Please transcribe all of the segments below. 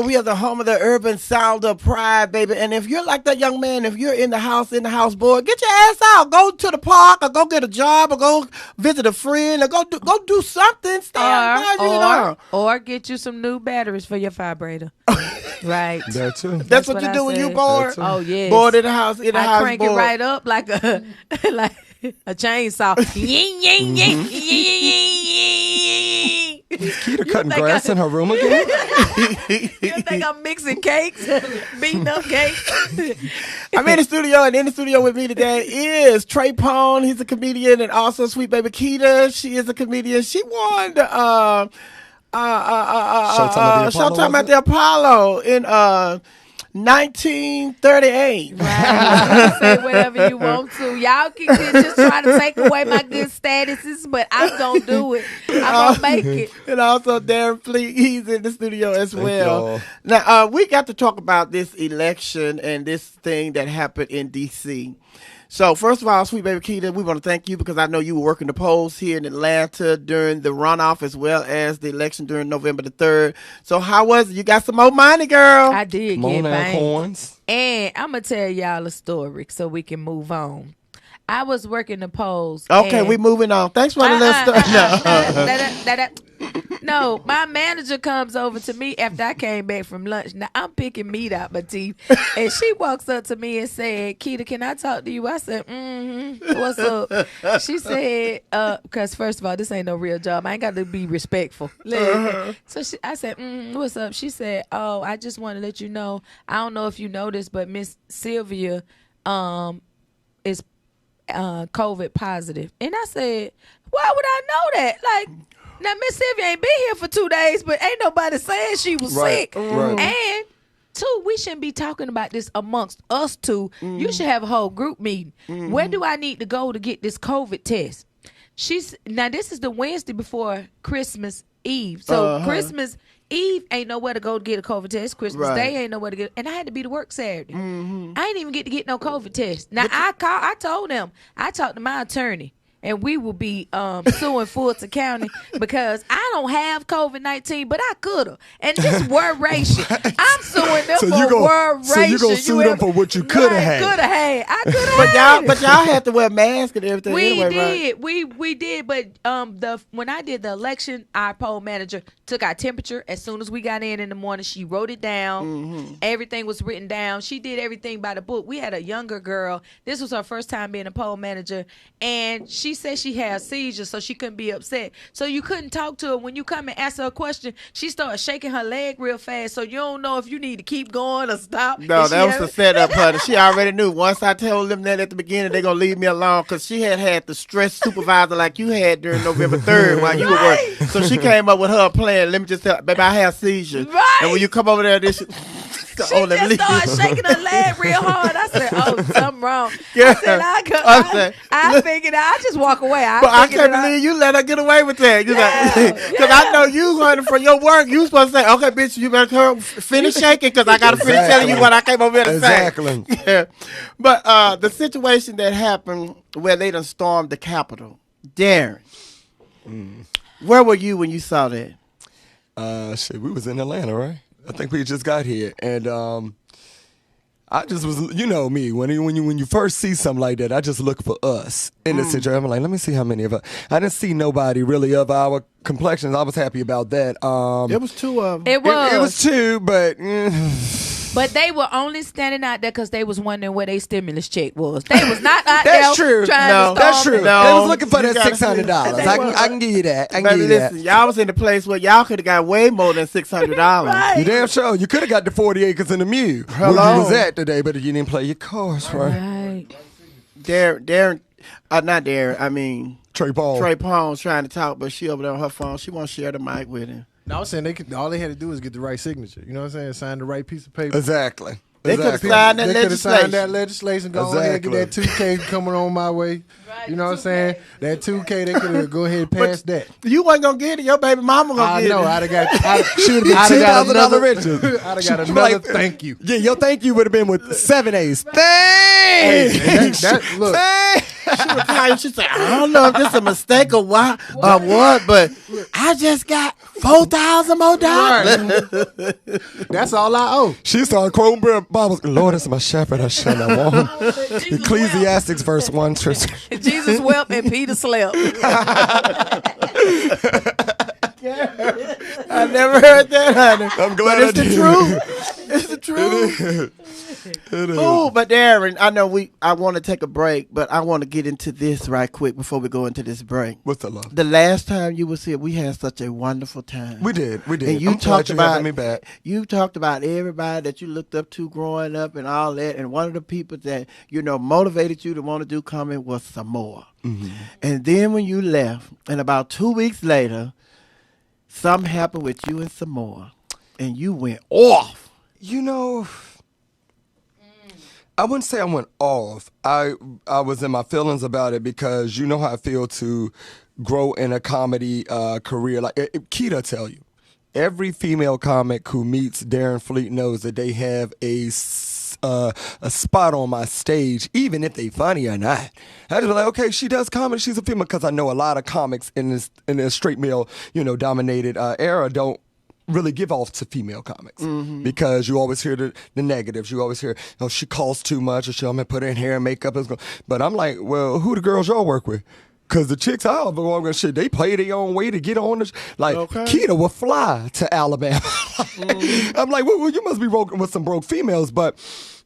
We are the home of the urban sound of pride, baby. And if you're like that young man, if you're in the house boy, get your ass out. Go to the park or go get a job or go visit a friend or go do something. Or get you some new batteries for your vibrator. Right. That too. That's what you do when you bored? Oh, yes. Bored in the house, I crank it right up like a chainsaw. Is Keita cutting grass in her room again? You think I'm mixing cakes? Beating up cakes? I'm in the studio, and in the studio with me today is Trey Pone. He's a comedian, and also sweet baby Keita. She is a comedian. She won the Showtime at the Apollo in 1938. Right. Say whatever you want to. Y'all can just try to take away my good statuses, but I'm going to do it. I'm going to make it. And also Darren Fleet, he's in the studio as well. Y'all. Now, we got to talk about this election and this thing that happened in D.C. So, first of all, sweet baby Keita, we want to thank you because I know you were working the polls here in Atlanta during the runoff as well as the election during November the 3rd. So, how was it? You got some more money, girl? I did Come get on now, bank. coins. And I'm going to tell y'all a story so we can move on. I was working the polls. Okay, we moving on. Thanks for letting us know. No, my manager comes over to me after I came back from lunch. Now, I'm picking meat out my teeth. And she walks up to me and said, Keita, can I talk to you? I said, what's up? She said, because first of all, this ain't no real job. I ain't got to be respectful. So I said, what's up? She said, oh, I just want to let you know, I don't know if you know this, but Miss Sylvia is COVID positive. And I said, why would I know that? Like, now Miss Sylvia ain't been here for 2 days, but ain't nobody saying she was sick. Right. And two, we shouldn't be talking about this amongst us two. You should have a whole group meeting. Where do I need to go to get this COVID test? Now this is the Wednesday before Christmas Eve. So Christmas Eve ain't nowhere to go to get a COVID test. Christmas Day ain't nowhere to get, and I had to be to work Saturday. I ain't even get to get no COVID test. Now I told them, I talked to my attorney, and we will be suing Fulton County because I don't have COVID-19, but I could have. And this word ration, I'm suing them for word ration. So you gonna sue them for what you could have had? Could have had. I could have. But y'all had to wear masks and everything. We anyway, did. Right? We did. But when I did the election, our poll manager took our temperature as soon as we got in the morning. She wrote it down. Everything was written down. She did everything by the book. We had a younger girl. This was her first time being a poll manager, and she said she had seizures, so she couldn't be upset. So you couldn't talk to her when you come and ask her a question. She started shaking her leg real fast, so you don't know if you need to keep going or stop. No, that was the setup, honey. She already knew. Once I told them that at the beginning, they're going to leave me alone because she had the stress supervisor like you had during November 3rd while you were working. So she came up with her plan. Let me just tell you, baby, I have seizures. Right. And when you come over there, this She just started shaking her leg real hard. I said, "Oh, something wrong." I said, I figured I just walk away. But I can't believe you let her get away with that. Because I know you running for your work. You supposed to say, "Okay, bitch, you better come finish shaking because I got to finish telling you what I came over here to say." Exactly. Yeah. But the situation that happened where they done stormed the Capitol, Darren, where were you when you saw that? Shit, we was in Atlanta, right? I think we just got here, and I just was, you know me, when you first see something like that, I just look for us in the situation. I'm like, let me see how many of us. I didn't see nobody really of our complexions. I was happy about that. It was two of them. It was two, but. But they were only standing out there because they was wondering where their stimulus check was. They was not out That's there true. trying No, to that's storm true. it. No, They was looking for you that $600. I can give you that. I can give you listen, that. y'all was in the place where y'all could have got way more than $600. Right. You damn sure. You could have got the 40 acres in the Mew where you was at today, but you didn't play your cards right. Right. Darren, not Darren, I mean Trey Paul. Trey Pong's trying to talk, but she over there on her phone. She won't share the mic with him. No, I was saying all they had to do was get the right signature. You know what I'm saying? Sign the right piece of paper. Exactly. They could have Exactly. signed that They could have signed legislation. that legislation. Go ahead and get that 2K coming on my way. Right, You know what I'm saying? That 2K, they could have go ahead and pass that. You wasn't going to get it. Your baby mama going I to get know. it. I'd have got. She would have been $2,000 richer. I'd have got another thank you. Yeah, your thank you would have been with 7 A's. Thanks. Look, She retired. She said, I don't know if this is a mistake or what, but I just got $4,000 more dollars. That's all I owe. She started quoting Bibles. Lord is my shepherd, I shall not want. Ecclesiastics verse 1. Jesus wept and Peter slept. I never heard that, honey. I'm glad But it's I the did. truth. It's the truth. It is. Oh, but Darren, I know I want to take a break, but I want to get into this right quick before we go into this break. What's the love? The last time you was here, we had such a wonderful time. We did. And you I'm glad talked you about having me back. You talked about everybody that you looked up to growing up and all that. And one of the people that motivated you to want to do comedy was Samoa. Mm-hmm. And then when you left, and about 2 weeks later, something happened with you and Samoa, and you went off. I wouldn't say I went off. I was in my feelings about it because you know how I feel to grow in a comedy career. Like Kita tell you, every female comic who meets Darren Fleet knows that they have a spot on my stage, even if they funny or not. I just be like, okay, she does comedy, she's a female, because I know a lot of comics in this straight male, dominated era don't really give off to female comics because you always hear the negatives. You always hear, oh, she calls too much, or she only put her in hair and makeup. But I'm like, well, who the girls y'all work with? Because the chicks I have on shit, they play their own way to get on the Keita will fly to Alabama. I'm like, well, you must be working with some broke females, but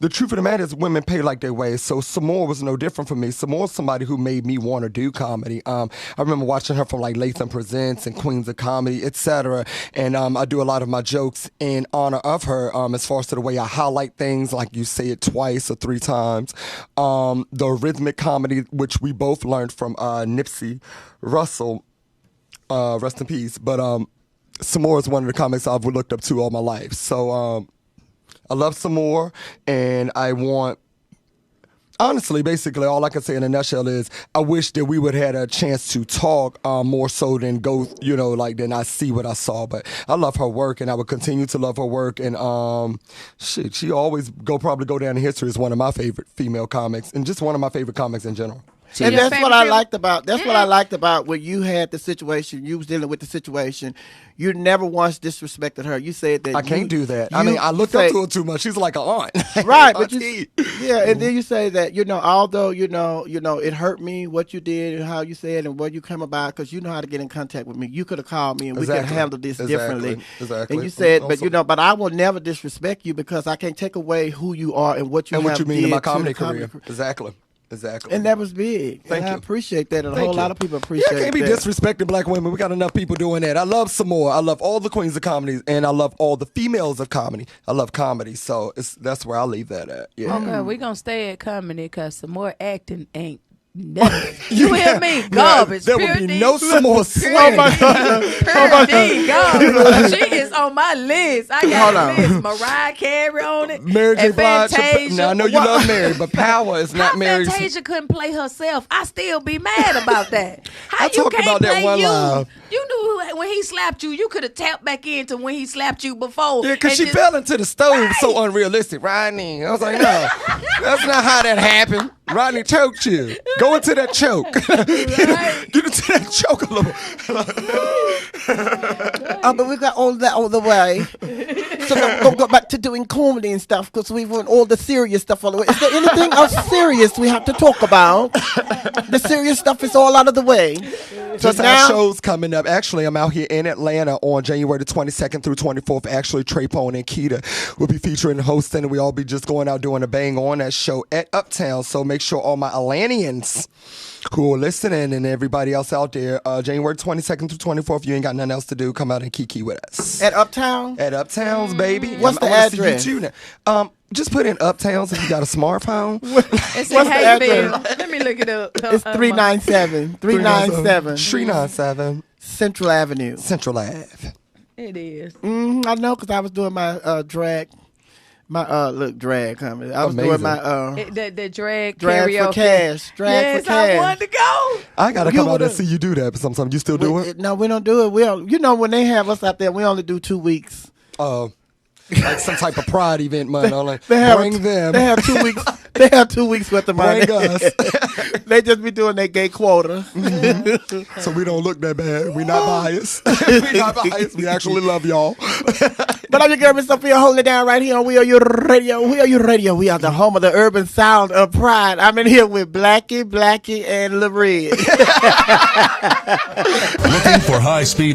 the truth of the matter is women pay like their way. So Samoa was no different for me. Samoa's somebody who made me want to do comedy. I remember watching her from like Latham Presents and Queens of Comedy, etc. And I do a lot of my jokes in honor of her as far as to the way I highlight things, like you say it twice or 3 times. The rhythmic comedy, which we both learned from Nipsey Russell, rest in peace. But Samoa is one of the comics I've looked up to all my life. So I love Samoa, and I want, honestly, basically, all I can say in a nutshell is I wish that we would have had a chance to talk more so than go, than I see what I saw. But I love her work, and I would continue to love her work. And she always probably go down in history as one of my favorite female comics, and just one of my favorite comics in general. And that's what I liked about. That's what I liked about when you had the situation. You was dealing with the situation. You never once disrespected her. You said that I can't do that. I mean, I looked up to her too much. She's like an aunt, right? But and then you say that although it hurt me what you did and how you said and what you come about, because you know how to get in contact with me. You could have called me and we could have handled this differently. Exactly. And you said, but I will never disrespect you because I can't take away who you are and what you and have what you mean did in my to comedy the comedy career. Exactly. And that was big. Thank you. I appreciate that. And a Thank whole you. lot of people appreciate that. Yeah, I can't be disrespecting black women. We got enough people doing that. I love Samoa. I love all the queens of comedy, and I love all the females of comedy. I love comedy, so that's where I leave that at. Yeah. Okay, we're going to stay at comedy because some more acting ain't nothing. You hear me? Garbage. There will be no Samoa Oh my God. Garbage. She is on my list. I got a list. Mariah Carey on it. Mary J. And Blige. Fantasia. Now, I know you love Mary, but Power is not How Mary. Fantasia couldn't play herself? I still be mad about that. How I you talked can't about that play one you? live. You knew when he slapped you could have tapped back into when he slapped you before. Yeah, because and she just- fell into the stove so unrealistic. Rodney, I was like, no, that's not how that happened. Rodney choked you. Go into that choke. Get into that choke a little. But we got all that all the way. So we'll go back to doing comedy and stuff because we want all the serious stuff all the way. Is there anything else serious we have to talk about? The serious stuff is all out of the way. So Just now, our shows coming up. Actually, I'm out here in Atlanta on January the 22nd through 24th. Actually, Trey Pone and Keita will be featuring and hosting, and we all be just going out doing a bang on that show at Uptown. So make sure all my Atlanteans who are listening and everybody else out there, January 22nd through 24th, you ain't got nothing else to do, come out and kiki with us. at Uptown. At Uptowns, baby. What's the I wanna see you address? too now. Just put in Uptowns if you got a smartphone. It's in What's the Hayfield. address? Let me look it up. It's 397 397 Central Avenue. Central Ave. It is. I know because I was doing my drag comedy. I was doing Amazing. my The drag drag karaoke. for cash. Drag Yes, for cash. I wanted to go. I gotta You come out and would've- see you do that sometime. You still do it? No, we don't do it. We don't, when they have us out there, we only do 2 weeks. Like some type of pride event money. I'm like, They have bring them. They have 2 weeks. They have 2 weeks worth of money. Bring us. They just be doing their gay quota. So we don't look that bad. We not biased. We not biased. We actually love y'all. But I'm your girl, Miss Sophia, holding it down right here on We Are Your Radio. We Are Your Radio. We are the home of the urban sound of pride. I'm in here with Blackie, and Lil Red. Looking for high-speed